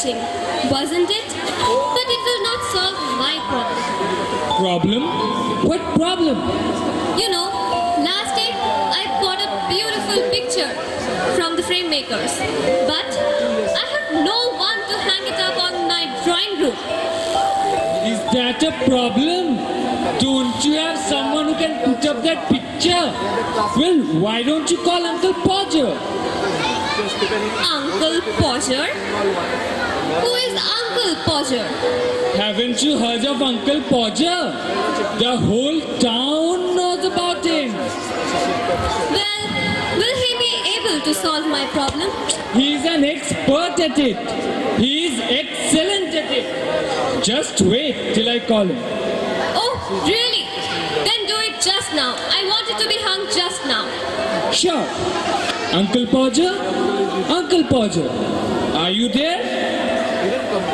touching, wasn't it? But it will not solve my problem. Problem? What problem? You know, last day I bought a beautiful picture from the frame makers, but I have no one to hang it up on my drawing room. Is that a problem? Don't you have someone who can put up that picture? Well, why don't you call Uncle Podger? Uncle Podger? Who is Uncle Podger? Haven't you heard of Uncle Podger? The whole town knows about him. Well, will he be able to solve my problem? He's an expert at it. He's excellent at it. Just wait till I call him. Oh, really? Then do it just now. I want it to be hung just now. Sure. Uncle Podger? Uncle Podger, are you there?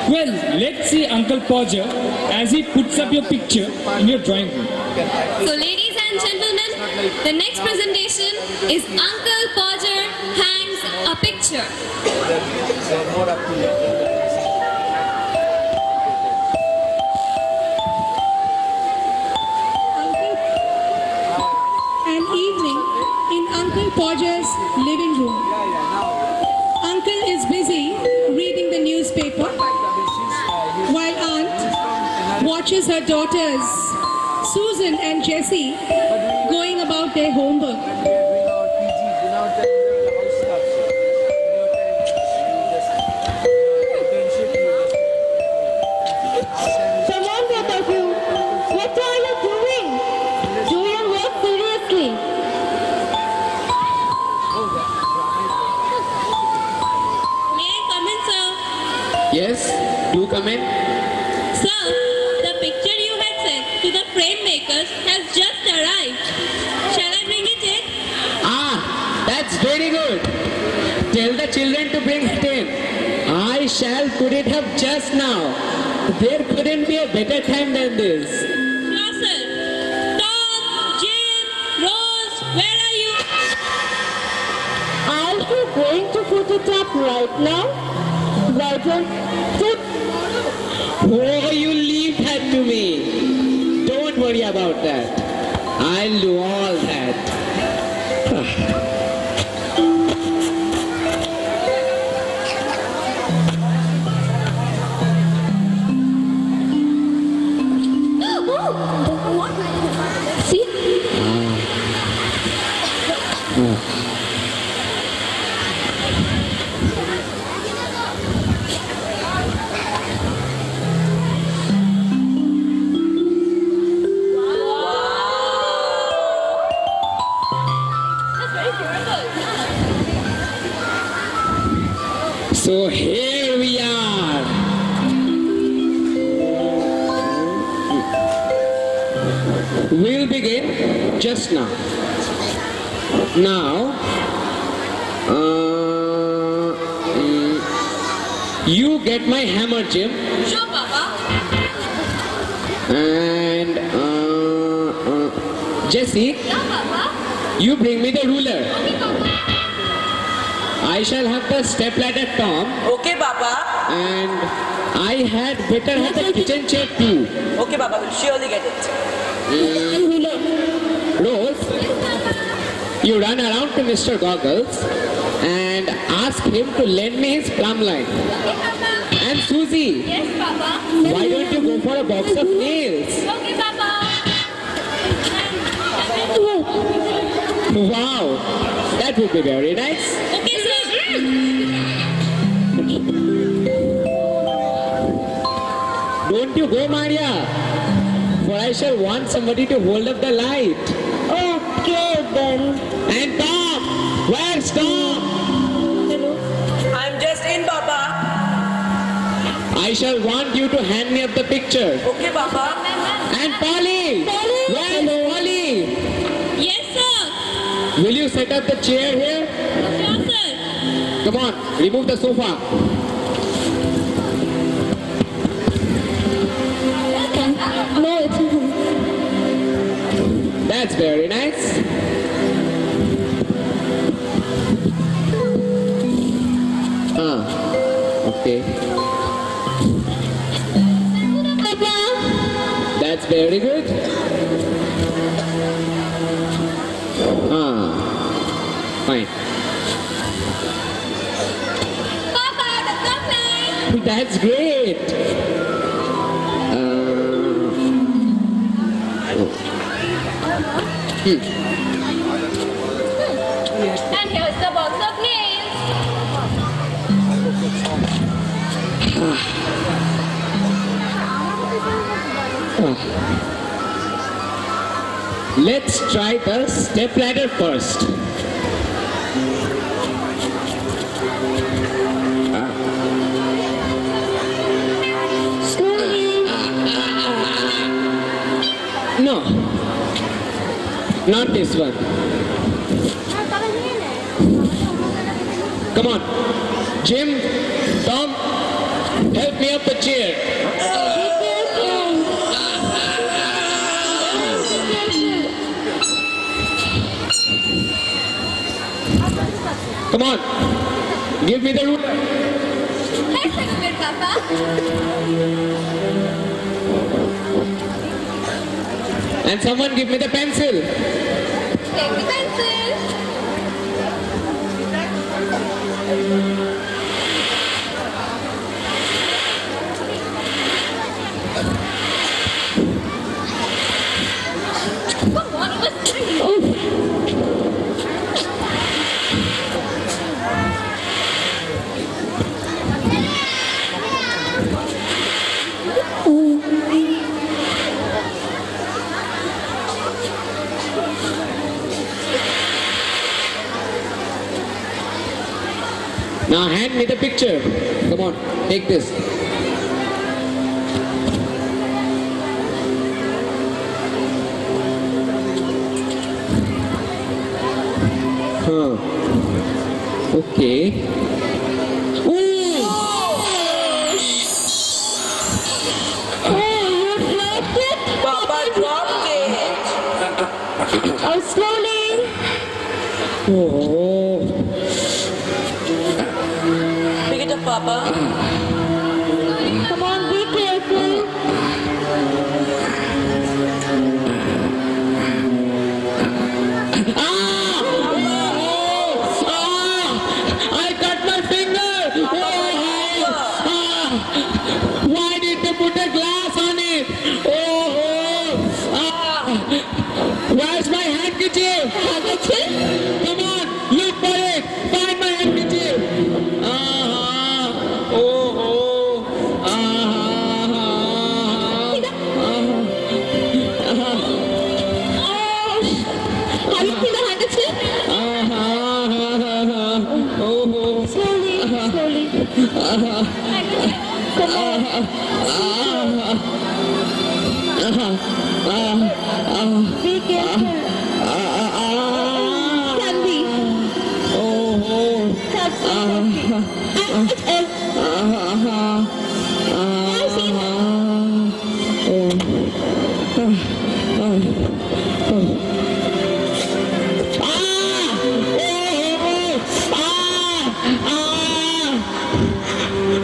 Well, let's see Uncle Podger as he puts up your picture in your drawing room. So ladies and gentlemen, the next presentation is Uncle Podger hangs a picture. An evening in Uncle Podger's living room. Uncle is busy reading the newspaper while Aunt watches her daughters Susan and Jessie going about their homework. Come on, both of you. What are you doing? Do your work seriously. May I come in, sir? Yes, do come in. Sir, the picture you had sent to the frame makers has just arrived. Shall I bring it in? Ah, that's very good. Tell the children to bring it in. I shall put it up just now. There couldn't be a better time than this. Sure, sir. Tom, Jim, Rose, where are you? Are you going to put it up right now? Why don't you? Oh, you leave that to me. Don't worry about that. I'll do all that. See? That's very beautiful. So here we are. We'll begin just now. Now, you get my hammer, Jim, Sure, Papa. and Jesse, Yeah, Papa. you bring me the ruler. Okay, Papa. I shall have the step ladder, Tom, Okay, Papa. and I had better have the kitchen chair too. Okay, Papa. We'll surely get it. Rose, you run around to Mr. Goggles and ask him to lend me his plumb line. Okay, Papa. And Susie, Yes, Papa. why don't you go for a box of nails? Okay, Papa. Wow, that would be very nice. Okay, sir. Don't you go, Maria, for I shall want somebody to hold up the light. Okay then. And Tom, where's Tom? I'm just in, Papa. I shall want you to hand me up the picture. Okay, Papa. And Polly, where's Polly? Yes, sir. Will you set up the chair here? Sure, sir. Come on, remove the sofa. No, it's That's very nice. Okay. Very good. Fine. Papa, the complaint. That's great. And here's the box of nails. Let's try the step ladder first. No, not this one. Come on, Jim, Tom, help me up a chair. Come on, give me the ruler. Let's take a bit, Papa. And someone give me the pencil. Take the pencil. Come on, it was three. Now hand me the picture. Come on, take this. Okay. Ooh! Papa dropped it. Oh, slowly. Oh. Pick it up, Papa. Come on, be careful. I cut my finger! Why did they put a glass on it? Where's my handkerchief? Come on, look for it. Find my handkerchief. Have you seen the handkerchief? Slowly, slowly. Come on. Be careful. Candy. Have some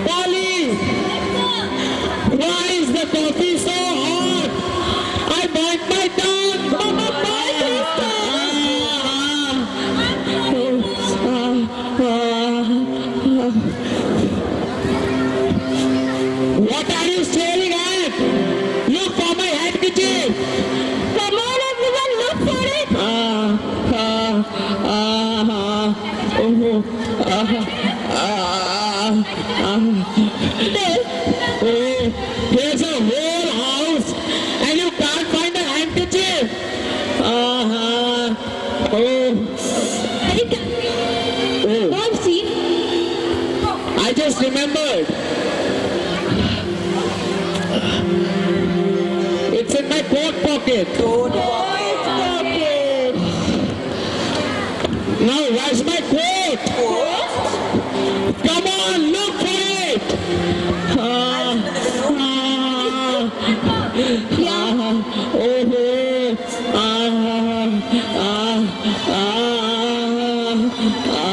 Polly! Why is the coffee so hot? I bite my tongue! What are you staring at? Look for my handkerchief! Come on, everyone, look for it. Here's a whole house and you can't find a handkerchief. Mom, see? I just remembered. It's in my coat pocket. Don't pocket. Now where's my coat? Come on, look for it.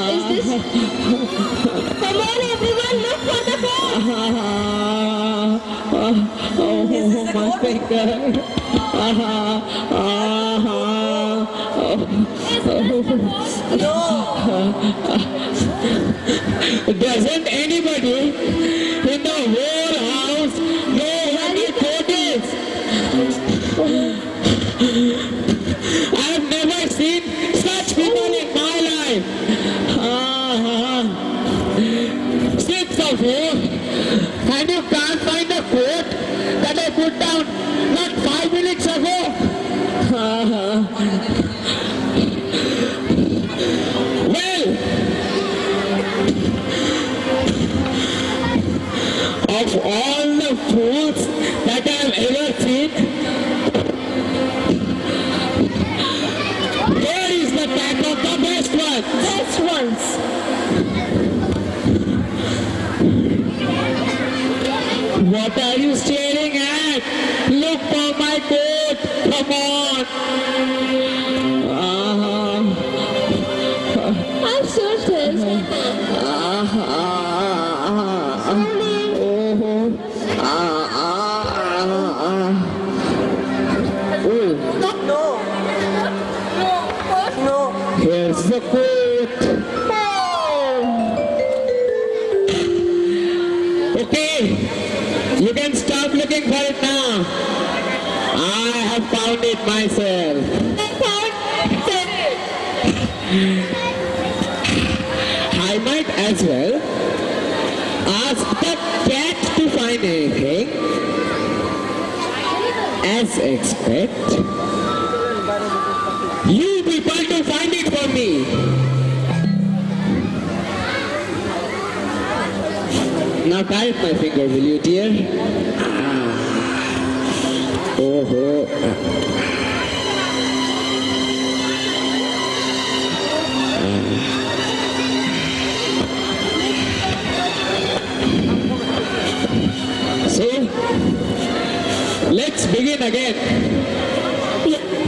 Is this? Come on, everyone, look for the phone. Is this the coat, newspaper. Doesn't anybody in the whole house know what a coat is? I've never seen such people in my life. Six of you, and you can't find a coat that I put down not 5 minutes ago. Well, of all the fools that I've ever seen, here is the pack of the best ones. Best ones. What are you staring at? Look for my coat. Come on. I've searched it. No. Here's the coat. Okay, you can stop looking for it now. I have found it myself. I might as well ask the cat to find anything. As expect, you people to find it for me. Now tie my finger, will you, dear? Oh. So, let's begin again.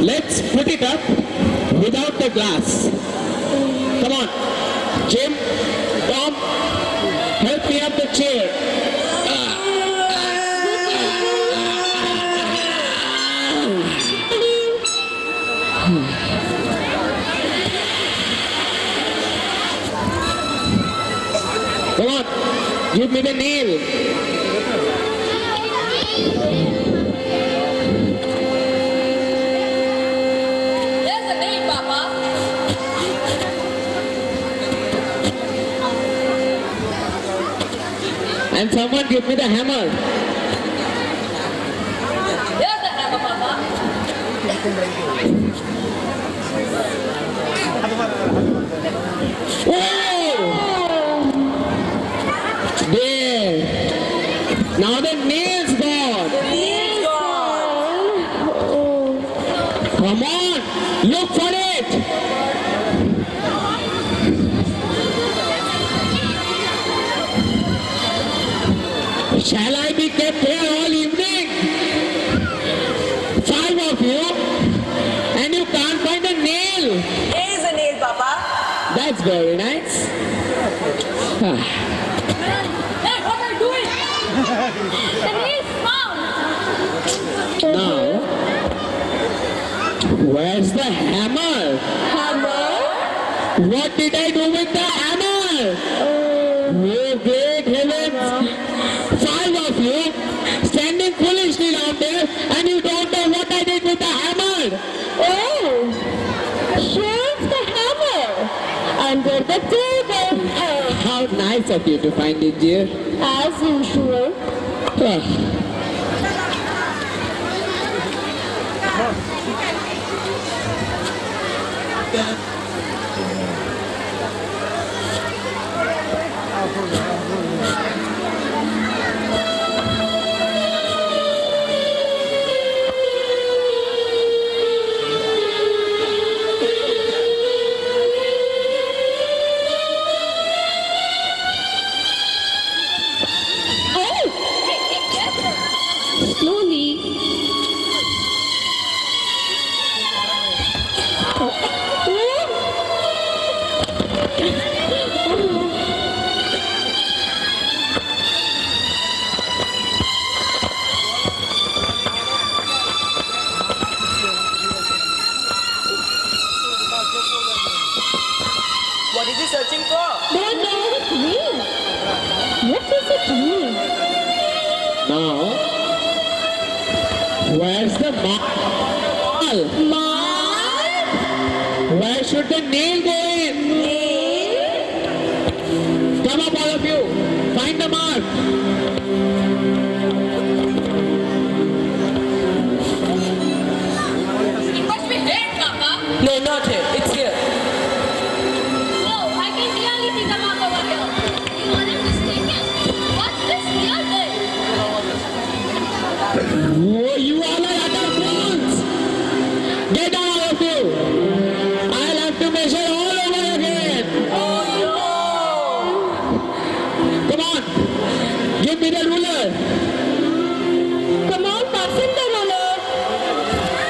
Let's put it up without the glass. Come on. Jim, Tom, help me up the chair. Come on, give me the nail. There's a nail, Papa. And someone give me the hammer. There's the hammer, Papa. Whoa! There. Now the nail's gone. Nail's gone. Come on, look for it. Shall I be kept here all evening? 5 of you, and you can't find a nail. Here's a nail, Papa. That's very nice. Hey, what are you doing? The nail's found. Now, where's the hammer? Hammer. What did I do with the hammer? Oh, great heavens! 5 of you standing foolishly down there, and you don't know what I did with the hammer. Oh, here's the hammer. Under the table. How nice of you to find it, dear. As usual. Ah. Slowly. Oh, searching for? Don't know the mean. What does it mean? Now, where's the mark? Mark? Where should the nail go in? Come up, all of you. Find the mark. It must be here, Papa. No, not here. It's here. Oh, I can clearly see the mark over here. You are mistaken. What's this here then? Oh, you all are utter fools. Get down, all of you. I'll have to measure all over again. Oh Come on. Give me the ruler. Come on, pass him the ruler. no!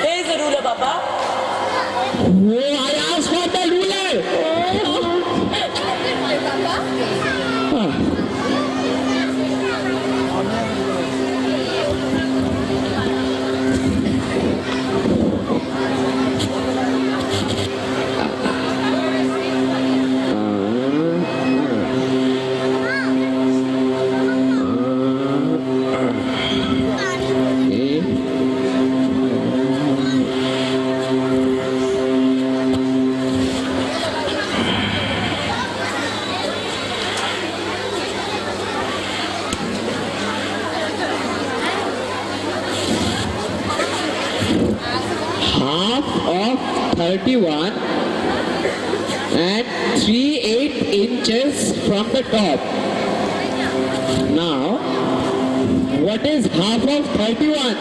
Here is the ruler, Papa. Oh, I asked for the ruler. Ah. Half of 31 and 3/8 inches from the top. Now, what is half of 31?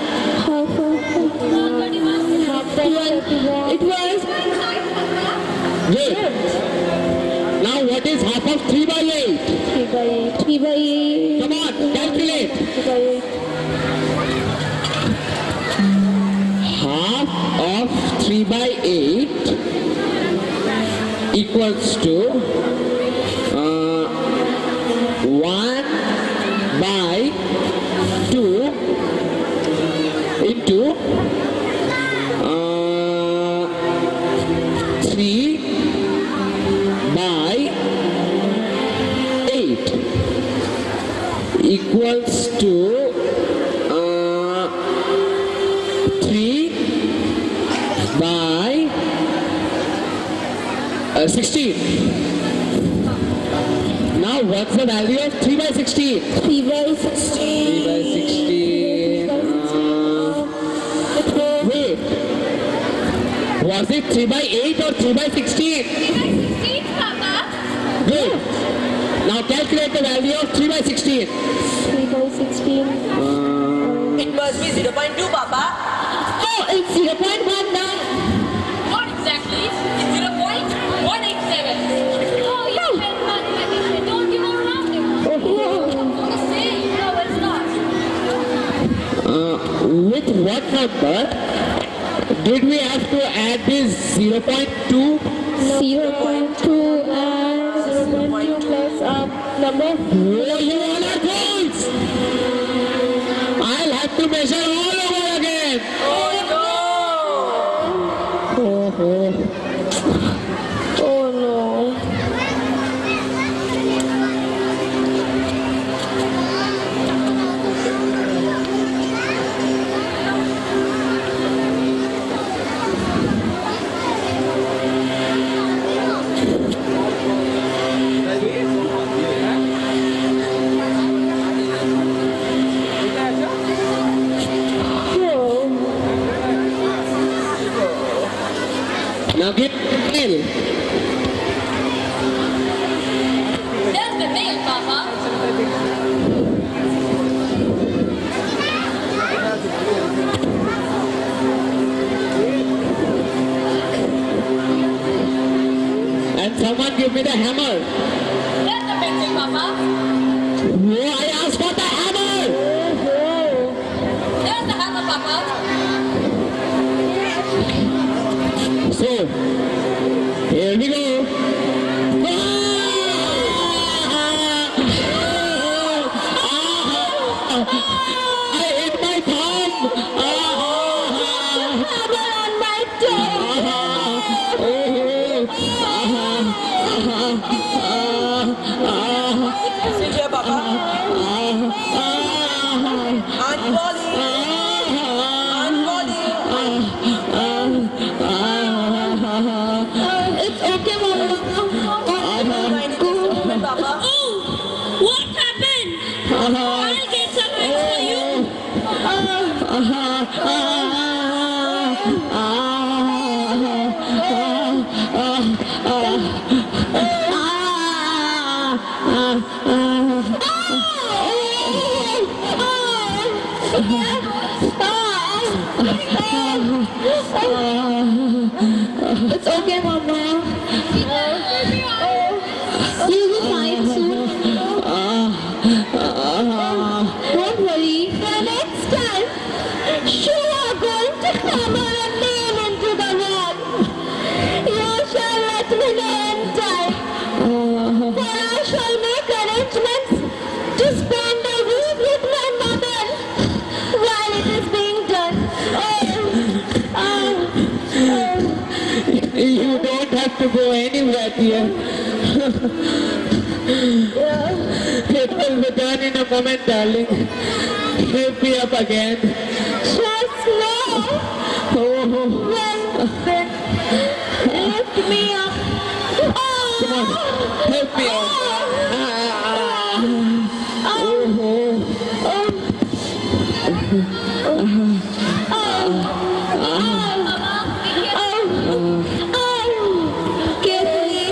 It was Good. Now, what is half of 3/8? 3 by 8. Come on, calculate. 3 by 8. Half of 3/8 equals to 1/2 into 3/8 equals to 3/16. Now what's the value of 3/16? 3 by 16. 3/16. Wait. Was it 3/8 or 3/16? 16, Papa. Good. Now calculate the value of 3/16. 3 by 16. It must be 0.2, Papa. Oh, it's 0.1 now. Not exactly. It's 0.187. Oh, you bad mathematician. Don't give her around him. Just say, no, it's not. With what number did we have to add this 0.2? 0.2 and 0.2 plus number. Oh, you all are fools! I'll have to measure all over again. Oh no! Oh. Oh no. Now give nail. There's the nail, Papa. And someone give me the hammer. There's the pencil, Papa. Oh, I asked for the hammer. There's the hammer, Papa. So, here we go. I hit my thumb. Hammer on my toe. Oh, It's okay, Mama. You'll be fine soon. Don't worry. The next time, you are going to hammer a nail into the wall. You shall let me know in time. For I shall make arrangements to spend a week with my mother while it is being done. You don't have to go anywhere, dear. It will be done in a moment, darling. Help me up again. Just now. Then lift me up. Come on, help me up. Kiss me.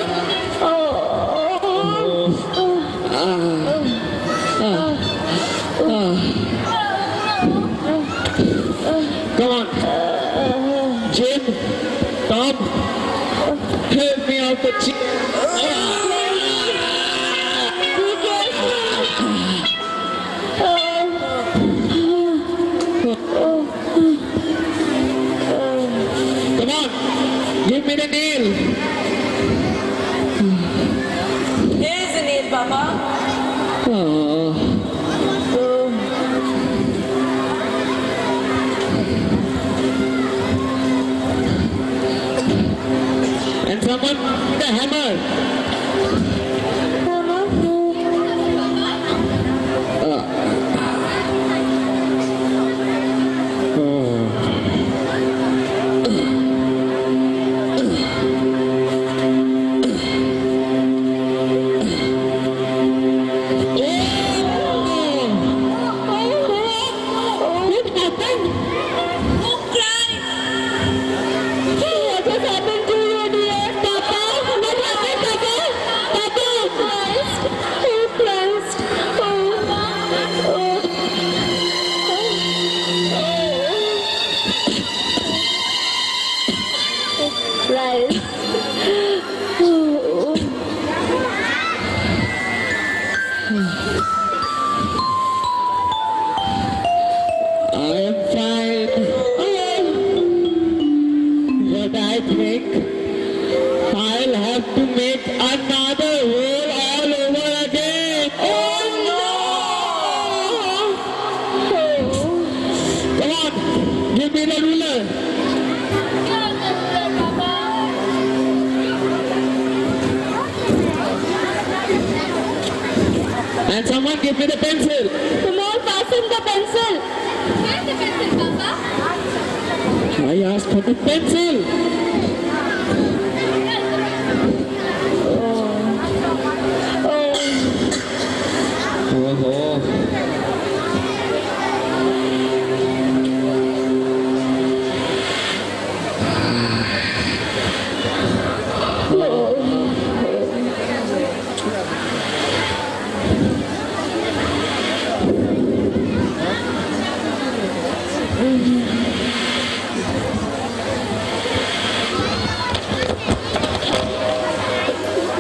Come on. Jim, Tom, help me out the chair. Come on, give me the nail. Here's the nail, Papa. And someone the hammer. What happened? Don't cry. What has happened to you, dear? Papa? What happened, Papa? Papa! Christ! Oh, Christ! Christ! I am fine. But I think I'll have to make another hole all over again. Oh, no! Come on, give me the ruler. And someone give me the pencil. Come on, fasten the pencil. Where's the pencil, Papa? I asked for the pencil. Oh.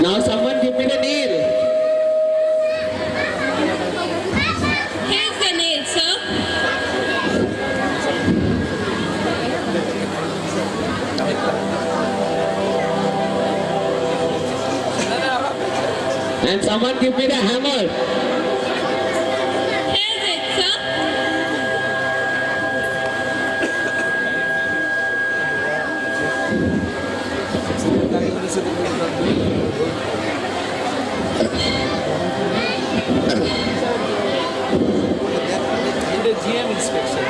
Now someone give me the nail. Here's the nail, sir. And someone give me the hammer. Here's it, sir. The GM inspection.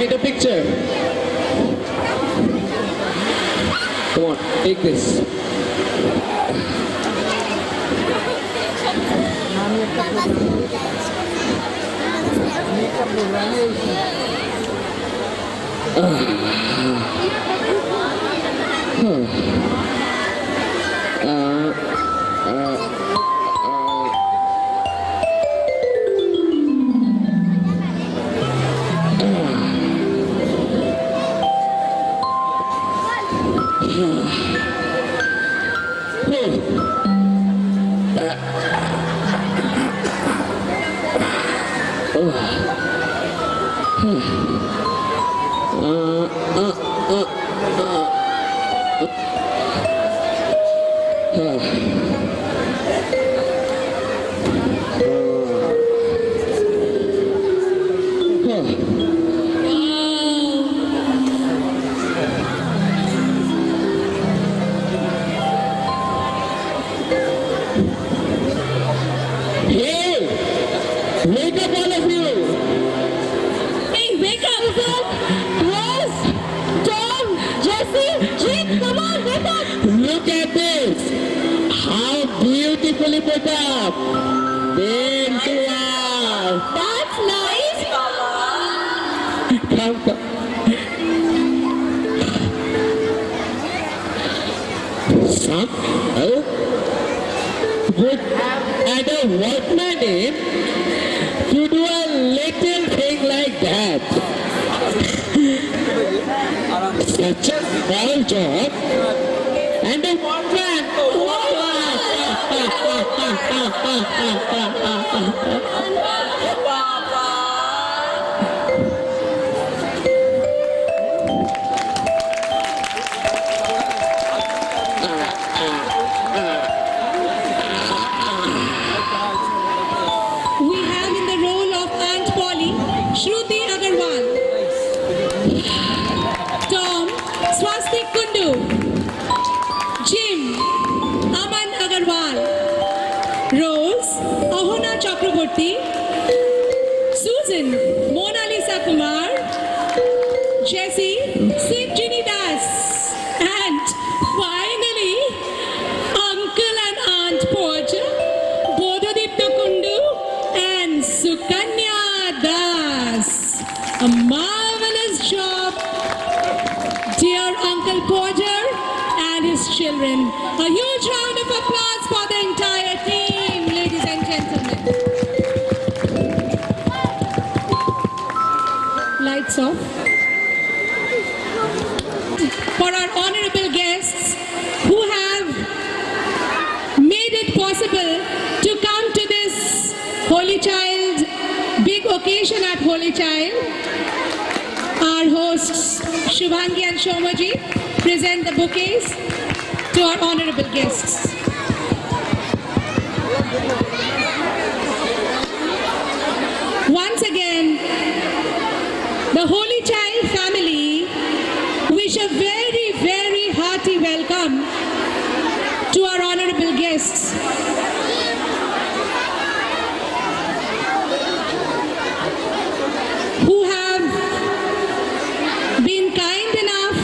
take a picture. Come on, take this. Hey, wake up all of you. Hey, wake up! Rose, Tom, Jesse, Jean, come on, wake up! Look at this. How beautifully put up. Then to us. That's nice. Come, come. Some would add a workman in to do a little thing like that. Such a small job and a workman. We have in the role of Aunt Polly, Shruti Agarwal. Tom, Swastik Kundu. Jim, Aman Agarwal. Rose, Ahona Chakraborty. Susan, Mona Lisa Kumar. Jessie, Sivjini Das. And finally, Uncle and Aunt Porter, Bodhadipta Kundu and Sukanya Das. A marvelous job, dear Uncle Porter and his children. A huge round of applause for the entire team, ladies and gentlemen. Lights off. For our honorable guests who have made it possible to come to this Holy Child, big occasion at Holy Child, our hosts Shubhangi and Shomaji present the bouquets to our honorable guests. Once again, the Holy Child family wish a very, very hearty welcome to our honorable guests. Who have been kind enough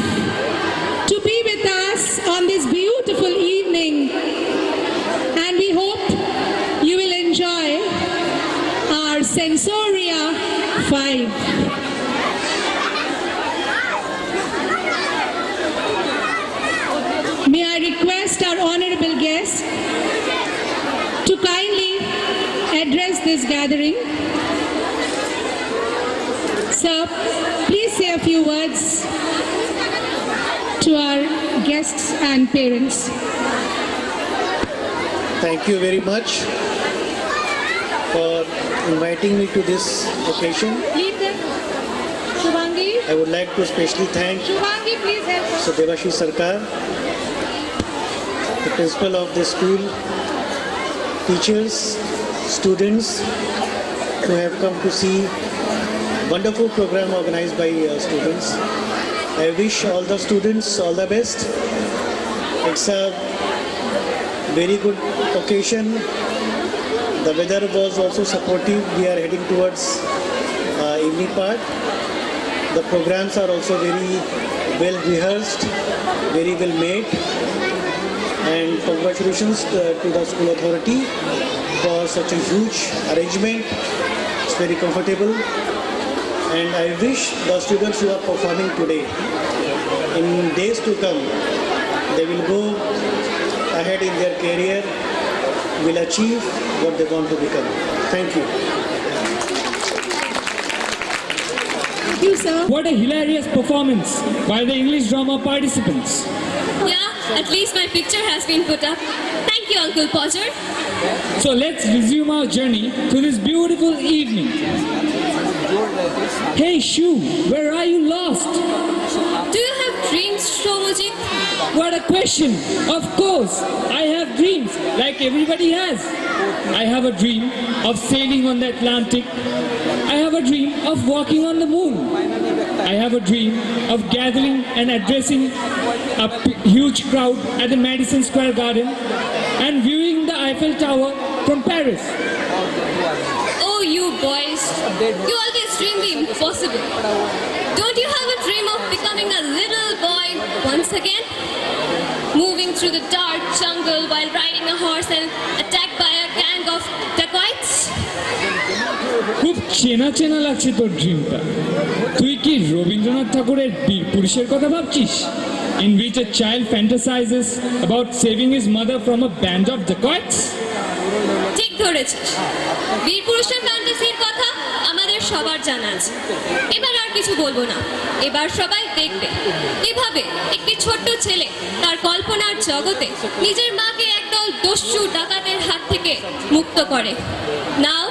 to be with us on this beautiful evening, and we hope you will enjoy our Sensoria 5. May I request our honorable guests to kindly address this gathering. Sir, please say a few words to our guests and parents. Thank you very much for inviting me to this occasion. Lead them. Shubhangi. I would like to especially thank Shubhangi, please help us. Mr. Devashi Sarkar, the principal of the school, teachers, students who have come to see wonderful program organized by students. I wish all the students all the best. It's a very good occasion. The weather was also supportive. We are heading towards evening part. The programs are also very well rehearsed, very well made. And congratulations to the school authority for such a huge arrangement. It's very comfortable. And I wish the students who are performing today, in days to come, they will go ahead in their career, will achieve what they want to become. Thank you. Thank you, sir. What a hilarious performance by the English drama participants. Yeah, at least my picture has been put up. Thank you, Uncle Podger. So let's resume our journey to this beautiful evening. Hey Shu, where are you lost? Do you have dreams, Shomojit? What a question! Of course, I have dreams like everybody has. I have a dream of sailing on the Atlantic. I have a dream of walking on the moon. I have a dream of gathering and addressing a huge crowd at the Madison Square Garden and viewing the Eiffel Tower from Paris. Oh, you boys. You always dream the impossible. Don't you have a dream of becoming a little boy once again? Moving through the dark jungle while riding a horse and attacked by a gang of dacoits? খুব চেনা চেনা লাগছে তোর ড্রিমটা। তুই কি রবীন্দ্রনাথ ঠাকুরের বীর পুরুষের কথা ভাবছিস? In which a child fantasizes about saving his mother from a band of dacoits? ঠিক ধরেছিস। বীর পুরুষের ফ্যান্টাসির কথা আমাদের সবার জানা আছে। এবার আর কিছু বলবো না। এবার সবাই দেখবে কিভাবে একটি ছোট্ট ছেলে তার কল্পনার জগতে নিজের মাকে একদল দস্যু ডাকাতের হাত থেকে মুক্ত করে। Now,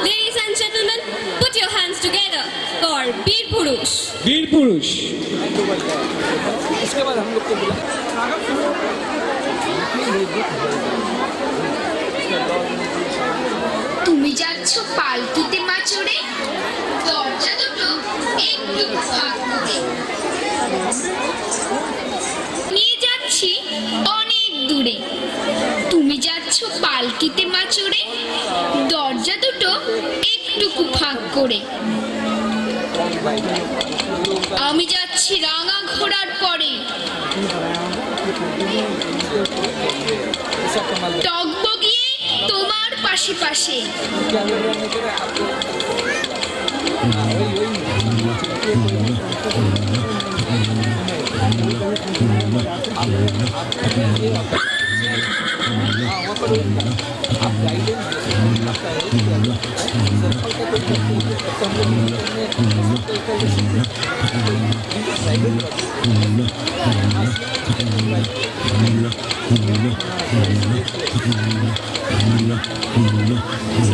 ladies and gentlemen, put your hands together for বীর পুরুষ। বীর পুরুষ। इसके बाद हम लोग को बुला তুমি যাচ্ছ পালকিতে মা চড়ে, দরজা দুটো একটু ফাঁক করে। নিয়ে যাচ্ছি অনেক দূরে। তুমি যাচ্ছ পালকিতে মা চড়ে, দরজা দুটো একটু ফাঁক করে। আমি যাচ্ছি রাঙা ঘোড়ার পরে, টগবগিয়ে তোমার পাশে পাশে।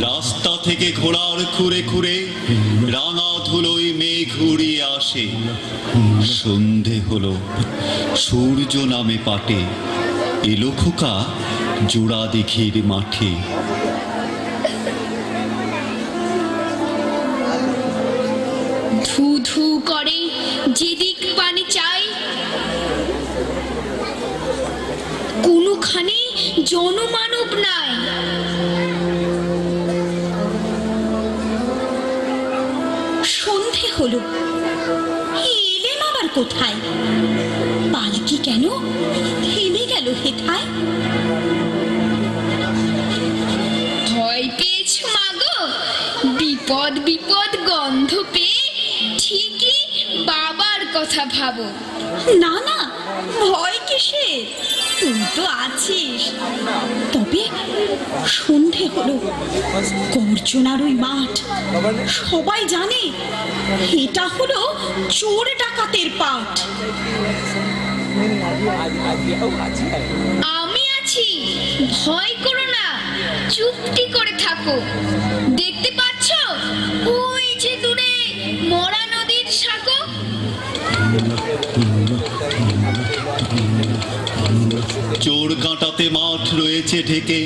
রাস্তা থেকে ঘোড়ার খুঁড়ে খুঁড়ে রাঙা ধুলোয় মেঘ উড়িয়ে আসে। সন্ধে হলো, সূর্য নামে পাটে, এলো খোকা জোড়া দিঘির মাঠে। ধু ধু করে যেদিক পানে চাই, কোনোখানে জনমানব নাই। সন্ধে হলো, এলেম আবার কোথায়? পালকি কেন থেমে গেল হেথায়? ভয় পেয়েছ মাগো? বিপদ বিপদ গন্ধ পেয়ে ঠিকই বাবার কথা ভাবো। না না, ভয় কিসের? তুই তো আছিস। তবে সন্ধে হলো, গর্জনার ওই মাঠ, সবাই জানে এটা হলো চোর ডাকাতের পাঠ। আমি আছি, ভয় করো না, চুপটি করে থাকো। দেখতে পাচ্ছ ওই যে দূরে মরা নদীর সাঁকো? চোর কাঁটাতে মাঠ রয়েছে ঢেকে,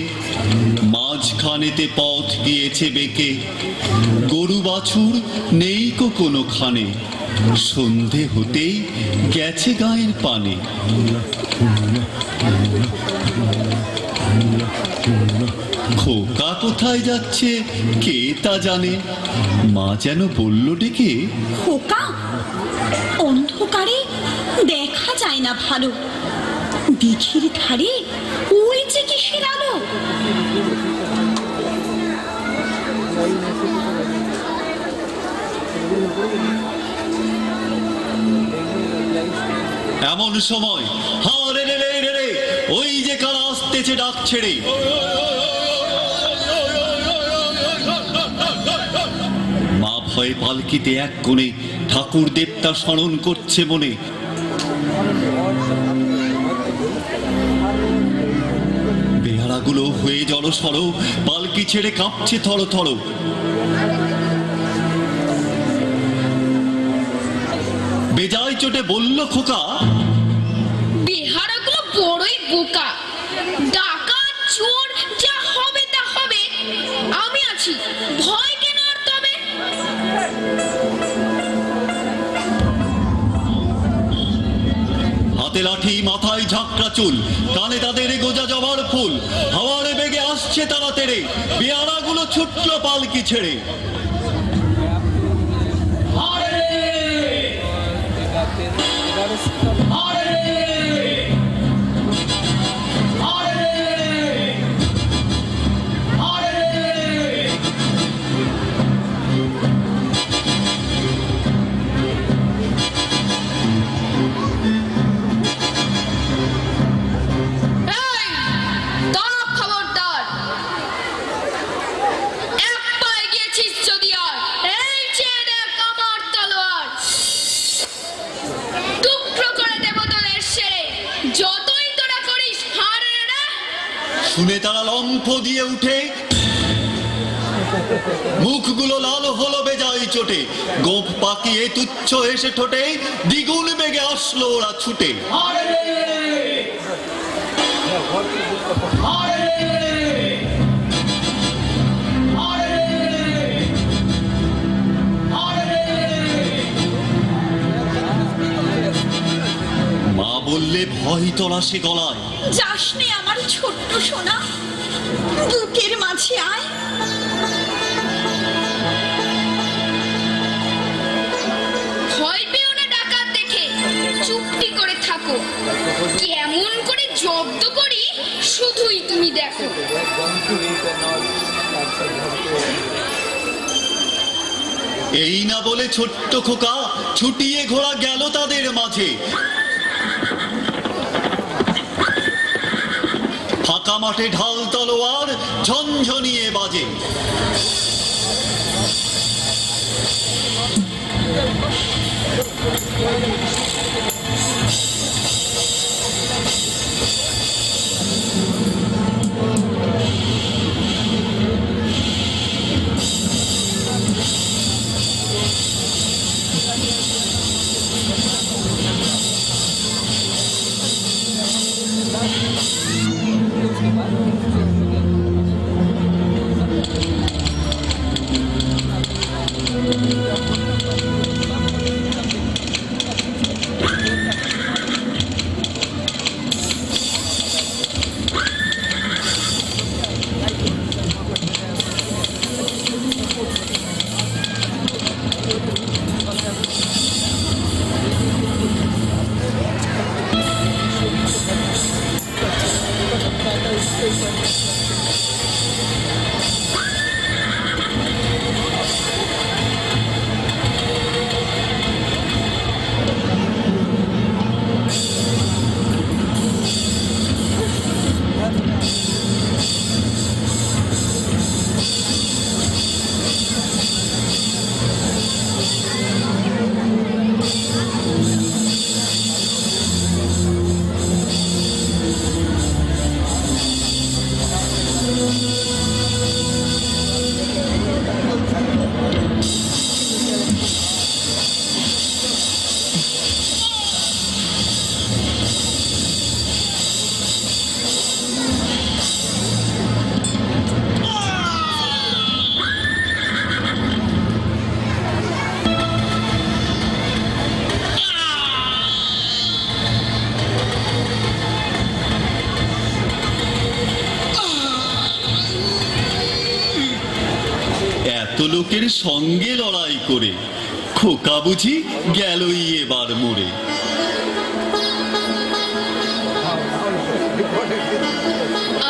মাঝখানেতে পথ গিয়েছে বেঁকে। গরু বাছুর নেই কো কোনোখানে, সন্ধে হতেই গেছে গায়ের পানে। খোকা কোথায় যাচ্ছে কে তা জানে, মা যেন বলল ডেকে, খোকা, অন্ধকারে দেখা যায় না ভালো, দিঘির ধারে ওই যে কিসের আলো। এমন সময় হা রে রে রে রে রে, ওই যে কারা আসতেছে ডাক ছেড়ে। মা ভয়ে পালকিতে এক কোণে ঠাকুর দেবতা স্মরণ করছে মনে। বেহারাগুলো হয়ে জড়সড়, পালকি ছেড়ে কাঁপছে থর থর। বেজায় চোটে বলল খোকা, বিহারাগুলো বড়ই বোকা, ডাকাত চোর যা হবে তা হবে, আমি আছি, ভয় কেন আর তবে। হাতে লাঠি, মাথায় ঝাঁকড়া চুল, কানে তাদের গোজা জবার ফুল, হাওয়ারে বেগে আসছে তারা তেড়ে, বেয়ারাগুলো ছুটল পালকি ছেড়ে। এই, দাঁড়া খবরদার, এক পায়ে গিয়েছিস যদি আর, এই চেয়ে দেখ আমার তলোয়ার, টুকরো করে দেব তোদের সেরে, যতই তোরা করিস হারে রে। শুনে তারা লম্ফ দিয়ে উঠে, মুখগুলো লাল হলো বেজায় চোটে, গোপ পাকিয়ে তুচ্ছ এসে ঠোঁটে, দ্বিগুণ বেগে আসলো ওরা ছুটে। মা বললে ভয় তোলা সে গলায়, যাস নে আমার ছোট্ট সোনা, বুকের মাঝে আয়। ভয় পেও না ডাকাত দেখে, চুপটি করে থাকো, কেমন করে জব্দ করি শুধুই তুমি দেখো। এই না বলে ছোট্ট খোকা ছুটিয়ে ঘোড়া গেল তাদের মাঝে। ফাঁকা মাঠে ঢাল তলোয়ার ঝনঝনিয়ে বাজে। এত লোকের সঙ্গে লড়াই করে খোকা বুঝি গেলই এবার মরে।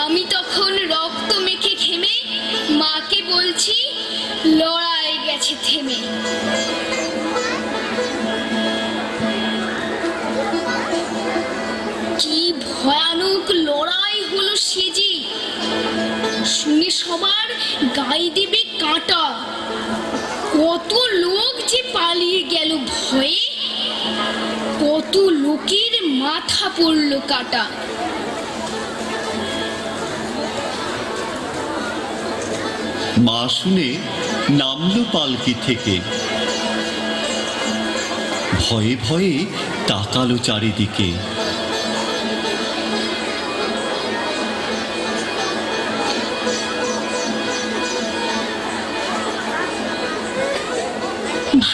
আমি তখন রক্ত মেখে ঘেমে মাকে বলছি লড়াই গেছে থেমে। কি ভয়ানক লড়াই হলো সে যে, শুনে সবার গায়ে দেবে কাঁটা। কত লোক যে পালিয়ে গেল ভয়ে, কত লোকের মাথা পড়ল কাটা। মা শুনে নামলো পালকি থেকে, ভয়ে ভয়ে তাকালো চারিদিকে।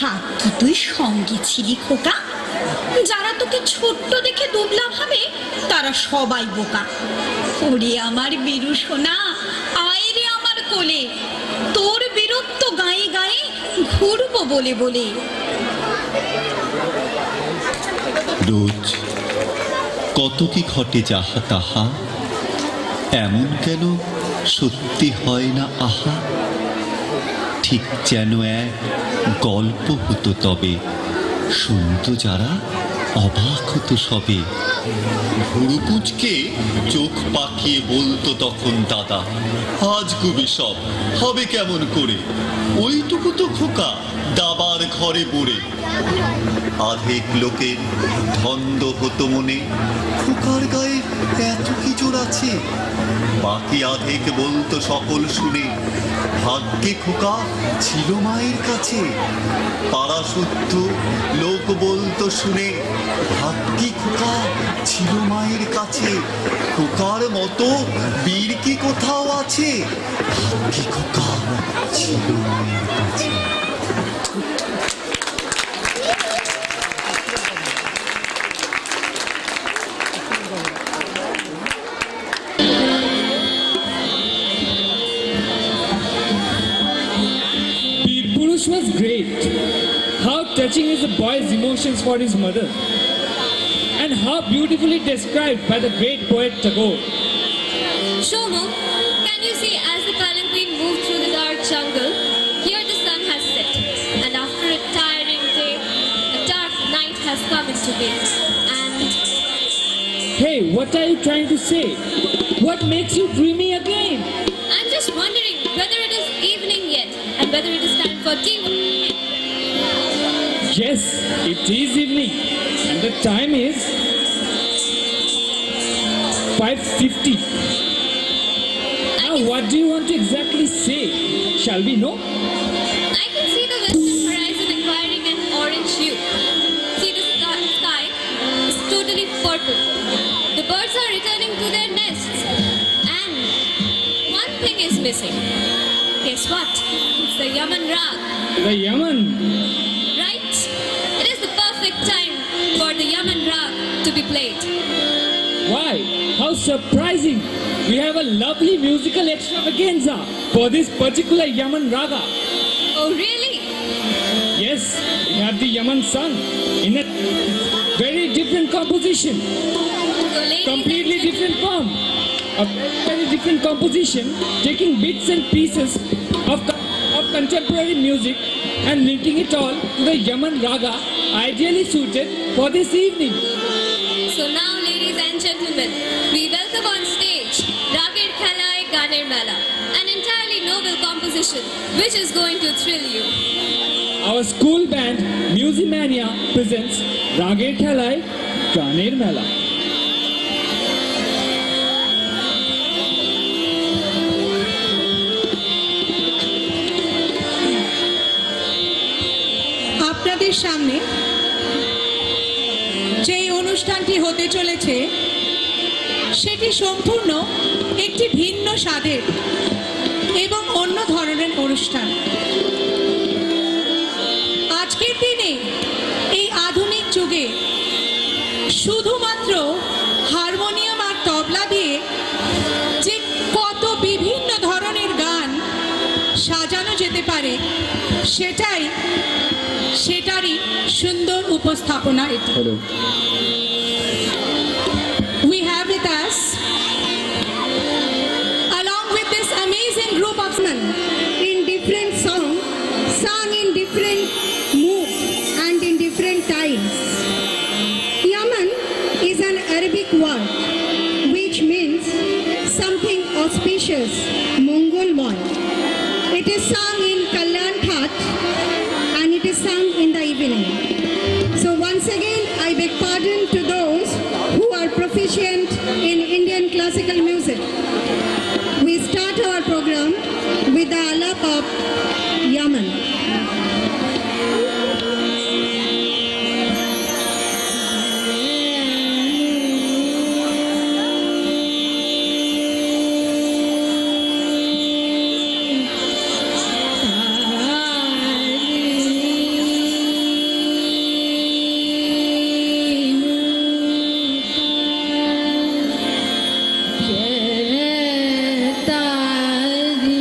ভাগ্যি তুই সঙ্গে ছিলি খোকা, যারা তোকে ছোট্ট দেখে দুবলা ভাবে তারা সবাই বোকা। ওরে আমার বীরু সোনা, আয় রে আমার কোলে, তোর বীরত্ব গায়ে গায়ে ঘুরবো বলে বলে। রোজ কত কি ঘটে যাহা তাহা, এমন কেন সত্যি হয় না আহা। ঠিক যেন এক গল্প হতো তবে, শুনতো যারা অবাক হতো সবে। ভুরু কুঁচকে চোখ পাকিয়ে বলতো তখন দাদা, আজ গুবি সব হবে কেমন করে, ওইটুকু তো খোকা দাবার ঘরে পড়ে। আধেক লোকের ধন্দ হতো মনে, খোকার গায়ে এত কি জোর আছে। বাকি আধেক বলতো সকল শুনে, ভাগ্যে খোকা ছিল মায়ের কাছে। পাড়া শুদ্ধ লোক বলতো শুনে, ভাগ্যে খোকা ছিল মায়ের কাছে। খোকার মতো বীর কি কোথাও আছে, ভাগ্যে খোকা ছিল মায়ের কাছে। Purush was great. How touching is the boy's emotions for his mother, and how beautifully described by the great poet Tagore. Shomo, can you see as the palanquin moved through the dark jungle, here the sun has set, and after a tiring day, a dark night has come into being, and Hey, what are you trying to say? What makes you dreamy again? I'm just wondering whether it is evening yet, and whether it is time for tea. Yes, it is evening, and the time is 5:50. Now, what do you want to exactly say? Shall we know? I can see the western horizon acquiring an orange hue. See, the sky is totally purple. The birds are returning to their nests. And one thing is missing. Guess what? It's the Yaman Rag. The Yaman. Right? It is the perfect time for the Yaman Rag to be played. Why? How surprising! We have a lovely musical extravaganza for this particular Yaman Raga. Oh, really? Yes, we have the Yaman sung in a very different composition, So, ladies completely and different form, a very different composition, taking bits and pieces of contemporary music and linking it all to the Yaman Raga, ideally suited for this evening. So now, ladies and gentlemen, we welcome on stage Ragir Khalai Ganer Mela, an entirely novel composition which is going to thrill you. Our school band Musicmania presents Ragir Khalai Ganer Mela. আপনাদের সামনে যে অনুষ্ঠানটি হতে চলেছে সেটি সম্পূর্ণ একটি ভিন্ন স্বাদের এবং অন্য ধরনের অনুষ্ঠান। আজকের দিনে এই আধুনিক যুগে শুধুমাত্র হারমোনিয়াম আর তবলা দিয়ে যে কত বিভিন্ন ধরনের গান সাজানো যেতে পারে সেটারই সুন্দর উপস্থাপনা এটি। We have with us, along with this amazing group of men in different songs, sung in different moods and in different times. Yaman is an Arabic word which means something auspicious, Mongolmoy. It is sung in Kalyan Ghat and it is sung in the evening. So once again, I beg pardon to those who are proficient in Indian classical music. We start our program with the alap of Yaman. तारी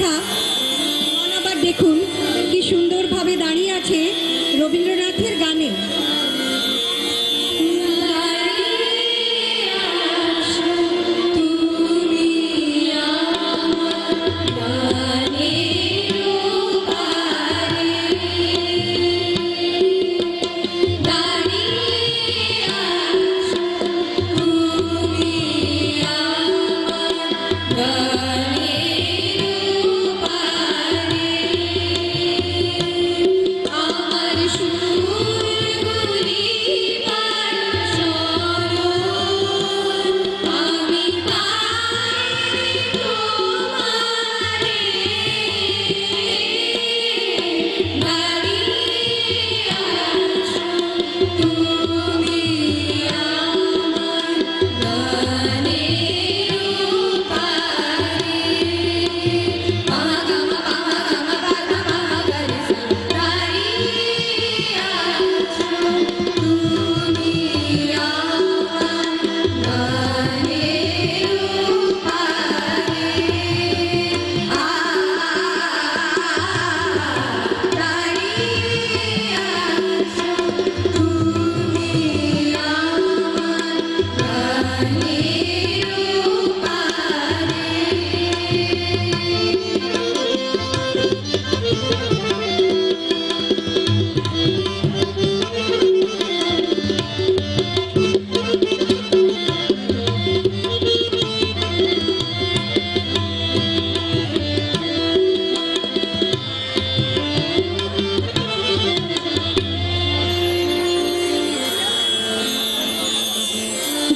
অপেক্ষা মন আবার দেখুন কি সুন্দরভাবে দাঁড়িয়ে আছে রবীন্দ্রনাথের গানে।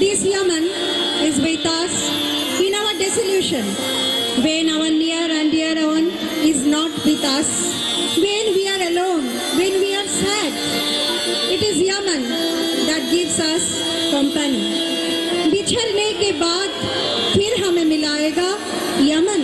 This Yaman is with us in our dissolution, when our near and dear one is not with us, when we are alone, when we are sad. It is Yaman that gives us company. बिछड़ने के बाद फिर हमें मिलाएगा Yemen.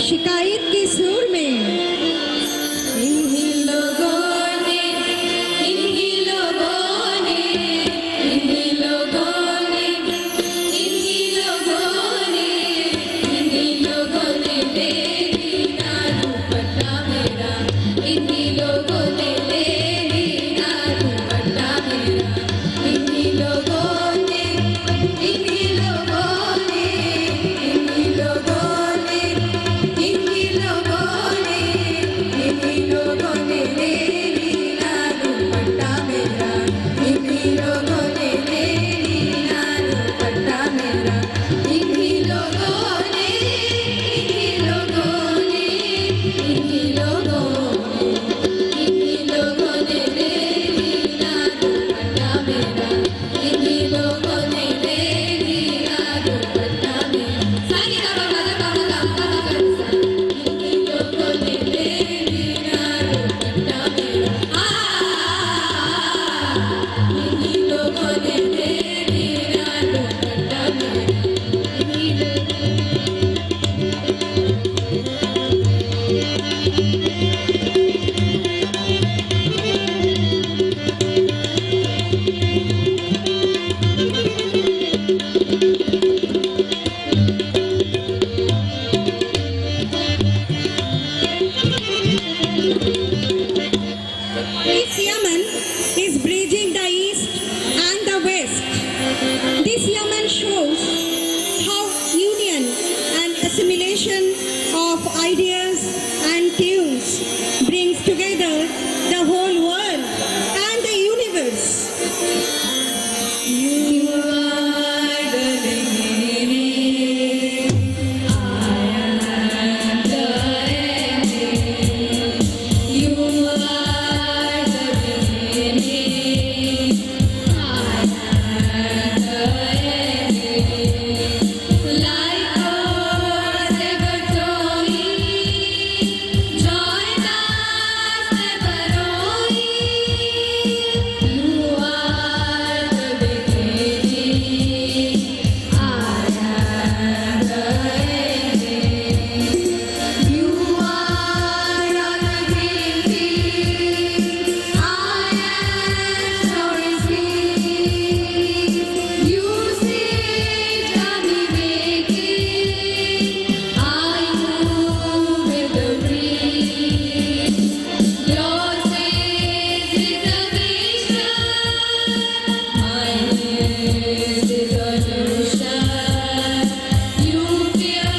शिकायत के सुर में इन्हीं लोगों ने दे दी ना दुपट्टा में combination of ideas and tunes brings together the whole world and the universe. You are the beginning, I am the ending. You are the beginning, I am the ending. Like oars ever towing, join us never rowing. You are the beginning, I am the ending. You are on the green field, I am stories lead. You sit on the making, I move with the breeze. Yours is reservation, mine is resolution. You fear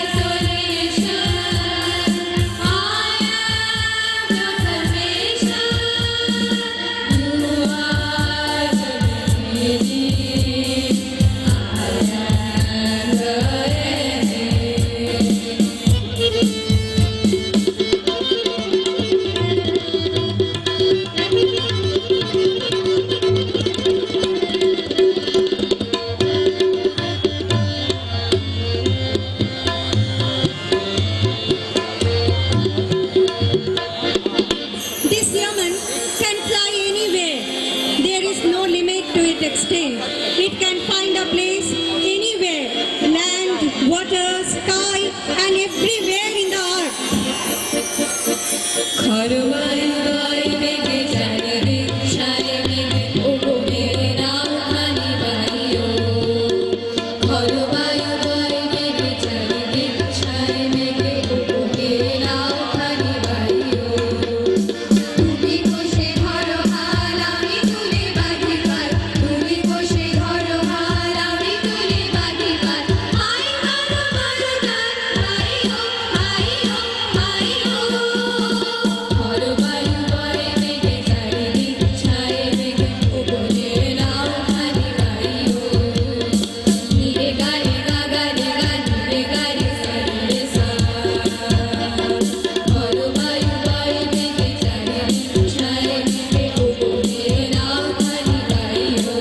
isolation, I am your salvation. You are the beginning, I am the ending. This Yaman can fly anywhere. There is no limit to its extent. It can find a place anywhere, land, water, sky, and everywhere in the earth. তুমি বসে ধরো হাল আমি তুলে বাঁধি পার, তুমি বসে ধরো হাল আমি তুলে বাঁধি পার। হাই মারো মারো গান, হাই হো হাই হো হাই হো। ধরো বায়ু বয় মেঘে চারিদিক ছায়ে মেঘে উপরে নাও খানি বায়ু। নিরে গারে গাগা রে গা নিরে গারে সারি রে সা। ধরো বায়ু বয় মেঘে চারিদিক ছায়ে মেঘে উপরে নাও খানি বায়ু।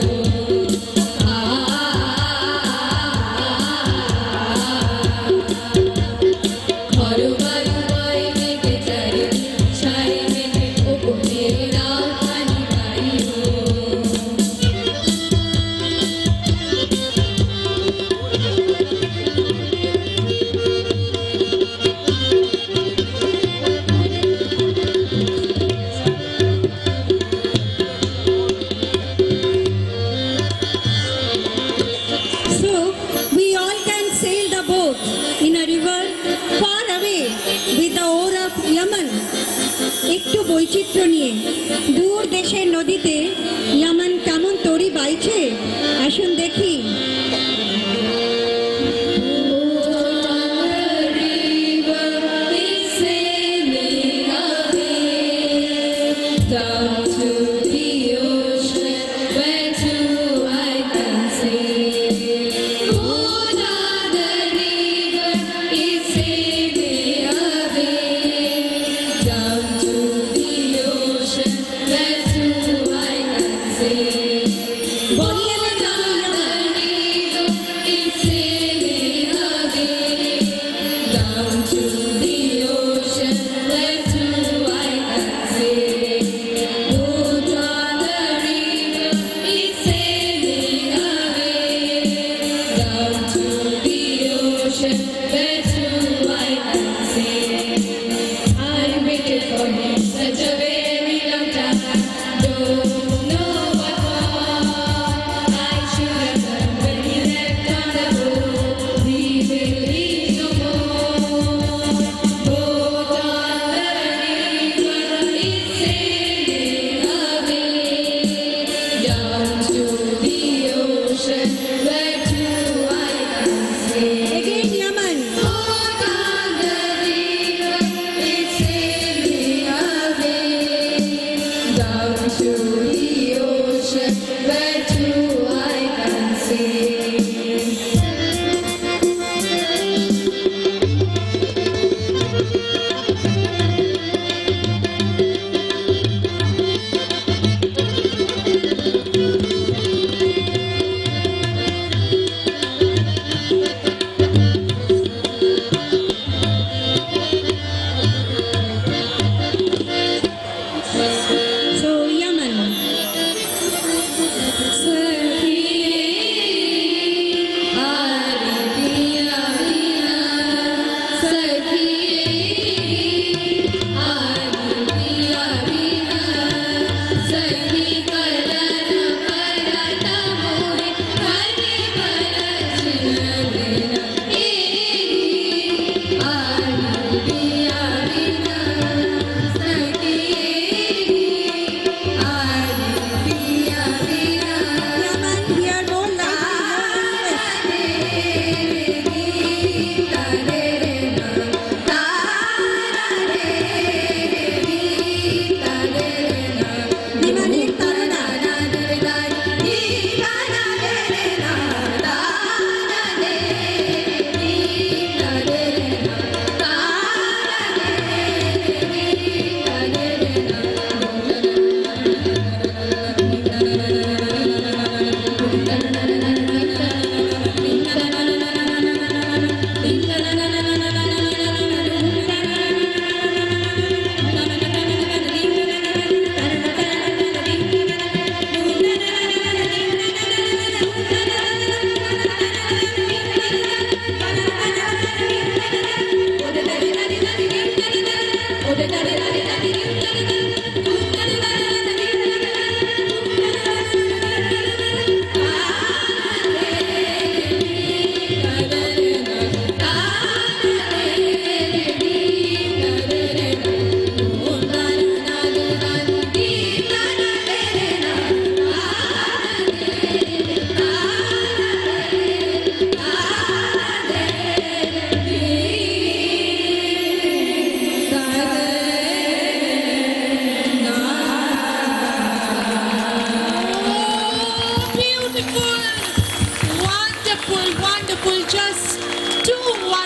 ধরো বায়ু বয় মেঘে চারিদিক ছায়ে মেঘে উপরে নাও খানি বায়ু। So we all can sail the boat in a river far away with the oar of Yaman. একটু বৈচিত্র্য নিয়ে দূর দেশের নদীতে ইয়ামান কেমন তরি বাইছে আসুন দেখি। Down to the ocean, where to I can sail. Oh, down the river is sailing away. Down to the ocean, where to I can sail. बोलिए ना down the river is sailing away. Down to the ocean, where to I can sail. Oh, down the river is sailing away. Down to the ocean, where to I can sail. I waited for him such a very long time. Don't know what for. I should have done when he left on the boat. We will reach no more. Boat on the river is sailing away. Down to the ocean, where to I can sail. Again, Yaman.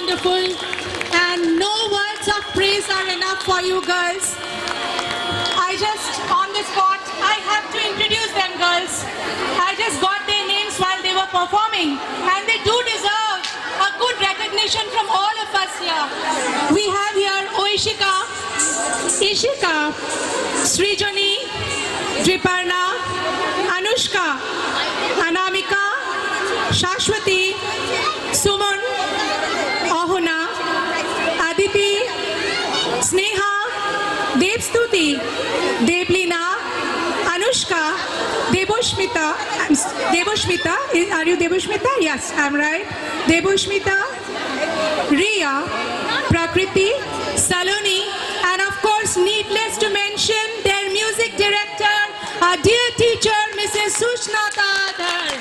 wonderful, and no words of praise are enough for you girls. On the spot, I have to introduce them, girls. I just got their names while they were performing, and they do deserve a good recognition from all of us here. We have here Oishika, Ishika, Srijani, Driparna, Anushka, Anamika, Shashwati, Suman, Ahuna, Aditi, Sneha, Devstuti, Devlina, Anushka, Deboshmita. Deboshmita, are you Deboshmita? Yes, I'm right. Deboshmita, Riya, Prakriti, Saloni, and of course, needless to mention their music director, our dear teacher, Mrs. Sushna Kadar.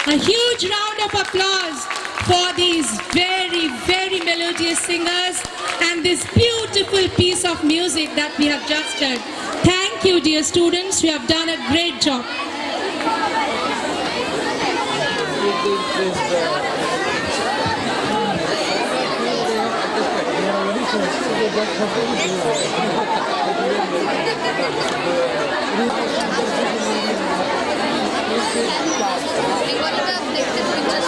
A huge round of applause for these very, very melodious singers and this beautiful piece of music that we have just heard. Thank you, dear students. You have done a great job. দেখতে